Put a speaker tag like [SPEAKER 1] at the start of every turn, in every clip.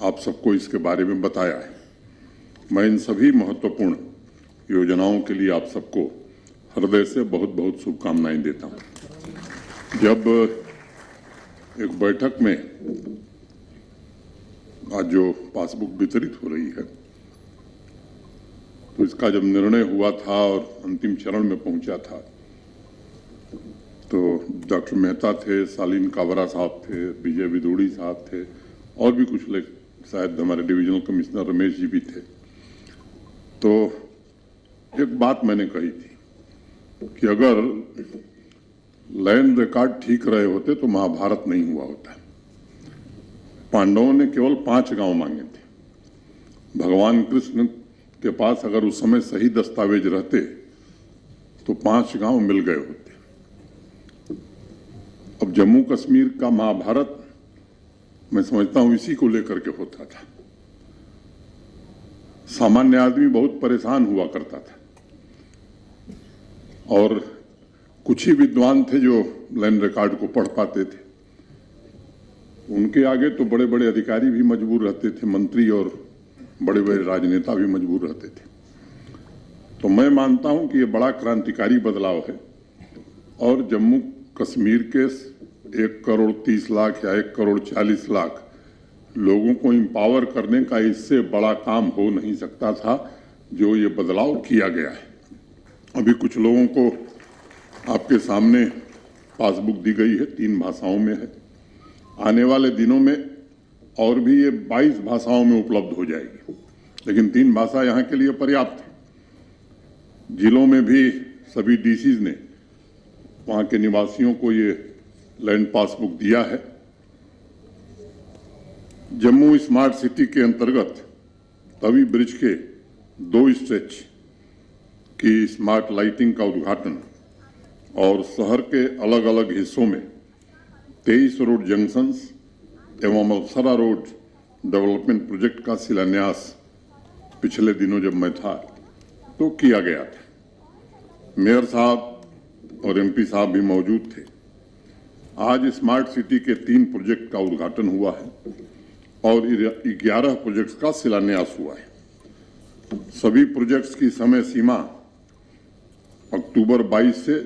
[SPEAKER 1] आप सबको इसके बारे में बताया है। मैं इन सभी महत्वपूर्ण योजनाओं के लिए आप सबको हृदय से बहुत बहुत शुभकामनाएं देता हूं। जब एक बैठक में आज जो पासबुक वितरित हो रही है, तो इसका जब निर्णय हुआ था और अंतिम चरण में पहुंचा था, तो डॉक्टर मेहता थे, शालीन काबरा साहब थे, विजय विदुड़ी साहब थे और भी कुछ लोग, शायद हमारे डिविजनल कमिश्नर रमेश जी भी थे। तो एक बात मैंने कही थी कि अगर लैंड रिकॉर्ड ठीक रहे होते तो महाभारत नहीं हुआ होता। पांडवों ने केवल 5 गांव मांगे थे। भगवान कृष्ण के पास अगर उस समय सही दस्तावेज रहते तो 5 गांव मिल गए होते। अब जम्मू कश्मीर का महाभारत मैं समझता हूं इसी को लेकर के होता था। सामान्य आदमी बहुत परेशान हुआ करता था और कुछ ही विद्वान थे जो लैंड रिकॉर्ड को पढ़ पाते थे। उनके आगे तो बड़े बड़े अधिकारी भी मजबूर रहते थे, मंत्री और बड़े बड़े राजनेता भी मजबूर रहते थे। तो मैं मानता हूं कि ये बड़ा क्रांतिकारी बदलाव है और जम्मू कश्मीर के 1 करोड़ 30 लाख या 1 करोड़ 40 लाख लोगों को एम्पावर करने का इससे बड़ा काम हो नहीं सकता था जो ये बदलाव किया गया है। अभी कुछ लोगों को आपके सामने पासबुक दी गई है, 3 भाषाओं में है। आने वाले दिनों में और भी ये 22 भाषाओं में उपलब्ध हो जाएगी, लेकिन 3 भाषा यहाँ के लिए पर्याप्त है। जिलों में भी सभी डीसीज ने वहाँ के निवासियों को ये लैंड पासबुक दिया है। जम्मू स्मार्ट सिटी के अंतर्गत तवी ब्रिज के 2 स्ट्रेच की स्मार्ट लाइटिंग का उद्घाटन और शहर के अलग अलग हिस्सों में 23 रोड जंक्शंस एवं अवसरा रोड डेवलपमेंट प्रोजेक्ट का शिलान्यास पिछले दिनों जब मैं था तो किया गया था। मेयर साहब और एमपी साहब भी मौजूद थे। आज स्मार्ट सिटी के 3 प्रोजेक्ट का उद्घाटन हुआ है और 11 प्रोजेक्ट्स का शिलान्यास हुआ है। सभी प्रोजेक्ट्स की समय सीमा अक्टूबर 22 से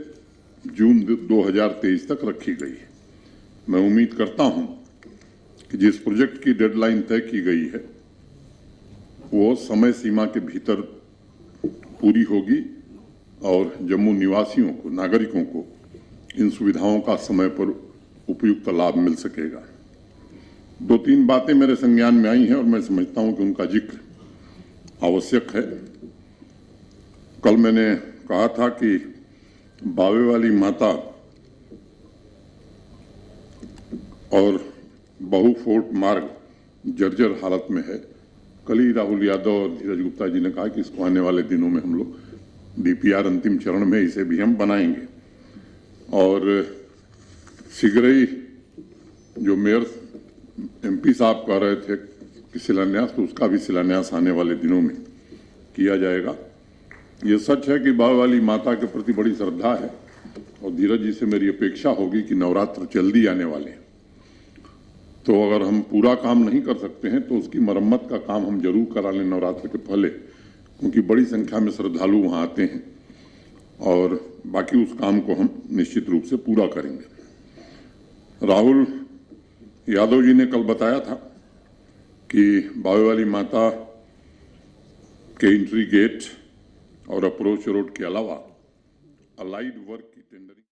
[SPEAKER 1] जून 2023 तक रखी गई है। मैं उम्मीद करता हूं कि जिस प्रोजेक्ट की डेडलाइन तय की गई है वो समय सीमा के भीतर पूरी होगी और जम्मू निवासियों को, नागरिकों को इन सुविधाओं का समय पर उपयुक्त लाभ मिल सकेगा। 2-3 बातें मेरे संज्ञान में आई हैं और मैं समझता हूं कि उनका जिक्र आवश्यक है। कल मैंने कहा था कि बावे वाली माता और बहु फोर्ट मार्ग जर्जर हालत में है। कल ही राहुल यादव और धीरज गुप्ता जी ने कहा कि इसको आने वाले दिनों में हम लोग डीपीआर अंतिम चरण में इसे भी हम बनाएंगे और शीघ्र ही जो मेयर एमपी साहब कह रहे थे कि शिलान्यास, तो उसका भी शिलान्यास आने वाले दिनों में किया जाएगा। ये सच है कि बावे वाली माता के प्रति बड़ी श्रद्धा है और धीरज जी से मेरी अपेक्षा होगी कि नवरात्र जल्दी आने वाले हैं, तो अगर हम पूरा काम नहीं कर सकते हैं तो उसकी मरम्मत का काम हम जरूर करा लें नवरात्र के पहले, क्योंकि बड़ी संख्या में श्रद्धालु वहाँ आते हैं और बाकी उस काम को हम निश्चित रूप से पूरा करेंगे। राहुल यादव जी ने कल बताया था कि बावे वाली माता के एंट्री गेट और अप्रोच रोड के अलावा अलाइड वर्क की टेंडरिंग